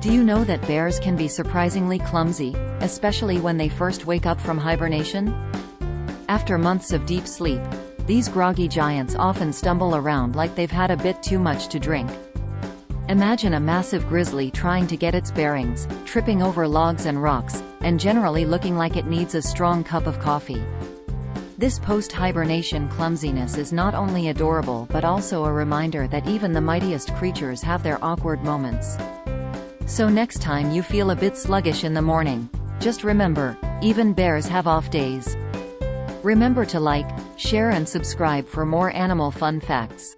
Do you know that bears can be surprisingly clumsy, especially when they first wake up from hibernation? After months of deep sleep, these groggy giants often stumble around like they've had a bit too much to drink. Imagine a massive grizzly trying to get its bearings, tripping over logs and rocks, and generally looking like it needs a strong cup of coffee. This post-hibernation clumsiness is not only adorable but also a reminder that even the mightiest creatures have their awkward moments. So next time you feel a bit sluggish in the morning, just remember, even bears have off days. Remember to like, share and subscribe for more animal fun facts.